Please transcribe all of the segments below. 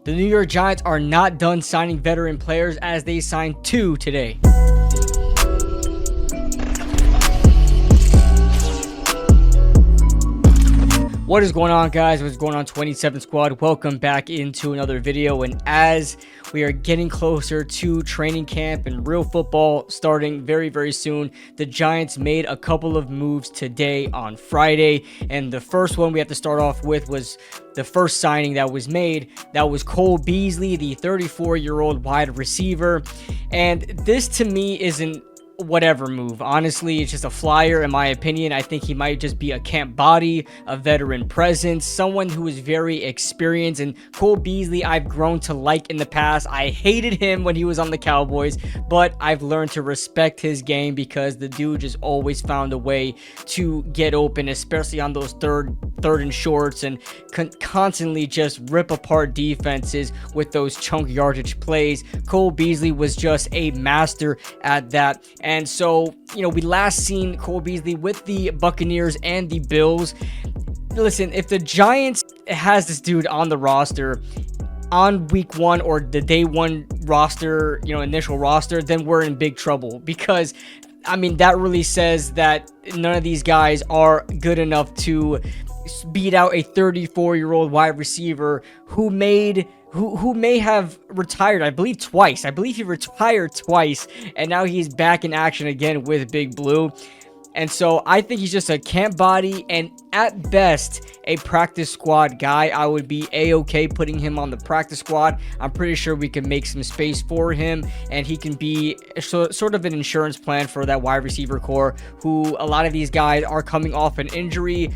The New York Giants are not done signing veteran players as they signed 2 today. What is going on, guys? What's going on, 27 Squad? Welcome back into another video. And as we are getting closer to training camp and real football starting very soon, the Giants made a couple of moves today on Friday. And the first one we have to start off with was the first signing that was made. That was Cole Beasley, the 34-year-old wide receiver. And this to me isn't whatever move. Honestly, it's just a flyer in my opinion. I think he might just be a camp body, a veteran presence, someone who is very experienced. And Cole Beasley I've grown to like in the past. I hated him when he was on the Cowboys, but I've learned to respect his game because the dude just always found a way to get open, especially on those third and shorts, and constantly just rip apart defenses with those chunk yardage plays. Cole Beasley was just a master at that. And so, we last seen Cole Beasley with the Buccaneers and the Bills. Listen, if the Giants has this dude on the roster on week 1 or the day 1 roster, initial roster, then we're in big trouble, because that really says that none of these guys are good enough to beat out a 34-year-old wide receiver who may have retired, I believe, twice. I believe he retired twice, and now he's back in action again with Big Blue. And so I think he's just a camp body and at best a practice squad guy. I would be a-okay putting him on the practice squad. I'm pretty sure we can make some space for him, and he can be sort of an insurance plan for that wide receiver core, who a lot of these guys are coming off an injury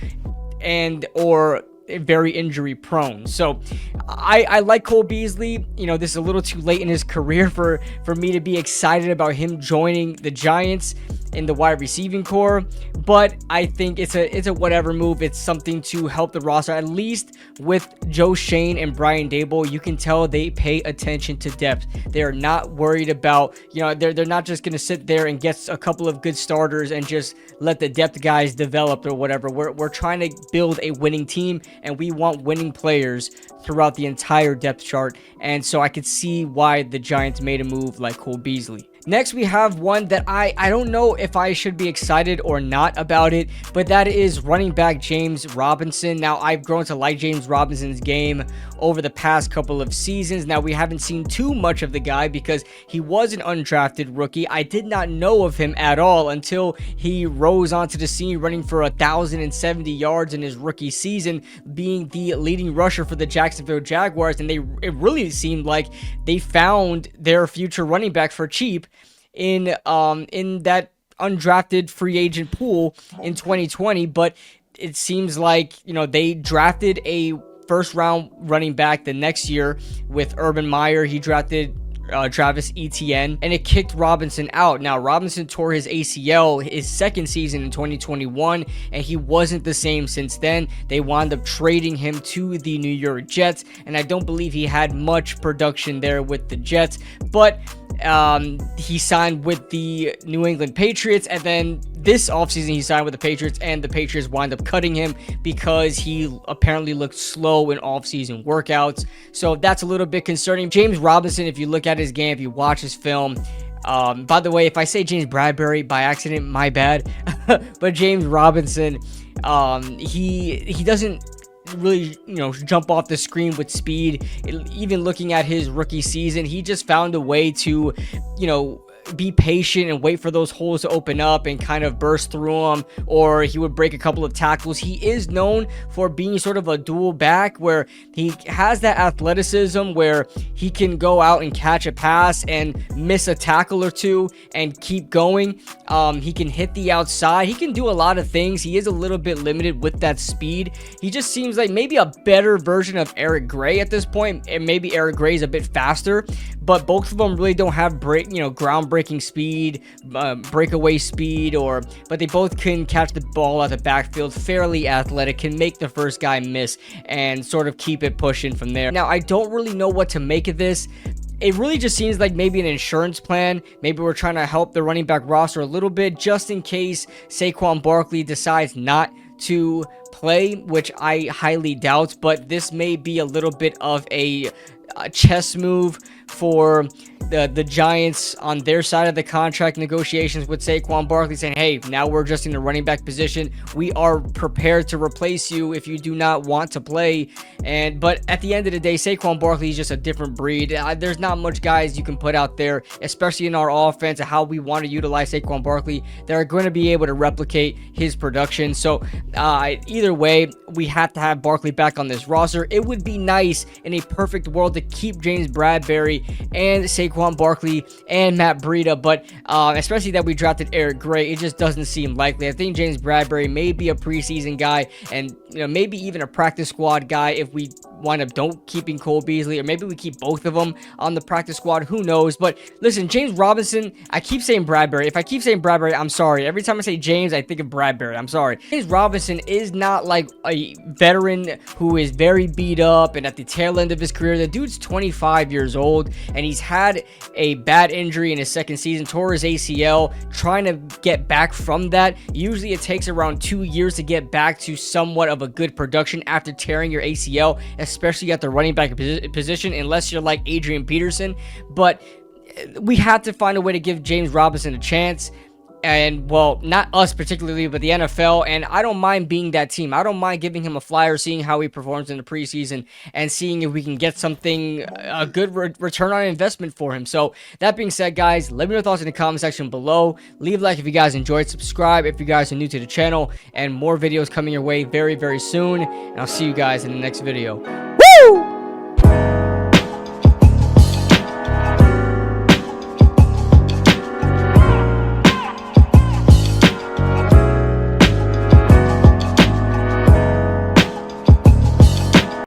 and or very injury prone. So I like Cole Beasley. This is a little too late in his career for me to be excited about him joining the Giants in the wide receiving core, but I think it's a whatever move. It's something to help the roster. At least with Joe Shane and Brian Daboll, you can tell they pay attention to depth. They're not worried about, they're not just going to sit there and get a couple of good starters and just let the depth guys develop or whatever. We're trying to build a winning team, and we want winning players throughout the entire depth chart. And so I could see why the Giants made a move like Cole Beasley. Next, we have one that I don't know if I should be excited or not about it, but that is running back James Robinson. Now, I've grown to like James Robinson's game over the past couple of seasons. Now, we haven't seen too much of the guy because he was an undrafted rookie. I did not know of him at all until he rose onto the scene running for 1,070 yards in his rookie season, being the leading rusher for the Jacksonville Jaguars. And it really seemed like they found their future running back for cheap in that undrafted free agent pool in 2020. But it seems like, they drafted a first round running back the next year with Urban Meyer. He drafted Travis Etienne, and it kicked Robinson out. Now, Robinson tore his ACL his second season in 2021, and he wasn't the same since then. They wound up trading him to the New York Jets, and I don't believe he had much production there with the Jets, but he signed with the New England Patriots, and then this offseason he signed with the Patriots, and the Patriots wind up cutting him because he apparently looked slow in offseason workouts. So that's a little bit concerning. James Robinson, if you look at his game, if you watch his film, by the way, if I say James Bradbury by accident, my bad. But James Robinson, he doesn't really jump off the screen with speed. Even looking at his rookie season, he just found a way to be patient and wait for those holes to open up and kind of burst through them, or he would break a couple of tackles. He is known for being sort of a dual back, where he has that athleticism where he can go out and catch a pass and miss a tackle or two and keep going. He can hit the outside. He can do a lot of things. He is a little bit limited with that speed. He just seems like maybe a better version of Eric Gray at this point, and maybe Eric Gray is a bit faster, but both of them really don't have groundbreaking speed, breakaway speed, but they both can catch the ball out the backfield, fairly athletic, can make the first guy miss and sort of keep it pushing from there. Now, I don't really know what to make of this. It really just seems like maybe an insurance plan. Maybe we're trying to help the running back roster a little bit, just in case Saquon Barkley decides not to play, which I highly doubt, but this may be a little bit of a chess move for the Giants on their side of the contract negotiations with Saquon Barkley, saying, hey, now we're adjusting the running back position. We are prepared to replace you if you do not want to play. But at the end of the day, Saquon Barkley is just a different breed. There's not much guys you can put out there, especially in our offense and how we want to utilize Saquon Barkley, that are going to be able to replicate his production. So either way, we have to have Barkley back on this roster. It would be nice in a perfect world to keep James Bradberry and Saquon Barkley and Matt Breida, but especially that we drafted Eric Gray, it just doesn't seem likely. I think James Bradberry may be a preseason guy, and maybe even a practice squad guy if we wind up don't keeping Cole Beasley, or maybe we keep both of them on the practice squad. Who knows? But listen, James Robinson, I keep saying Bradberry. If I keep saying Bradberry, I'm sorry. Every time I say James, I think of Bradberry. I'm sorry. James Robinson is not like a veteran who is very beat up and at the tail end of his career. The dude's 25 years old, and he's had a bad injury in his second season, tore his ACL, trying to get back from that. Usually it takes around 2 years to get back to somewhat of a good production after tearing your ACL, especially at the running back position, unless you're like Adrian Peterson. But we have to find a way to give James Robinson a chance. And, well, not us particularly, but the NFL. And I don't mind being that team. I don't mind giving him a flyer, seeing how he performs in the preseason, and seeing if we can get something, a good return on investment for him. So, that being said, guys, let me know your thoughts in the comment section below. Leave a like if you guys enjoyed. Subscribe if you guys are new to the channel. And more videos coming your way very, very soon. And I'll see you guys in the next video. Woo!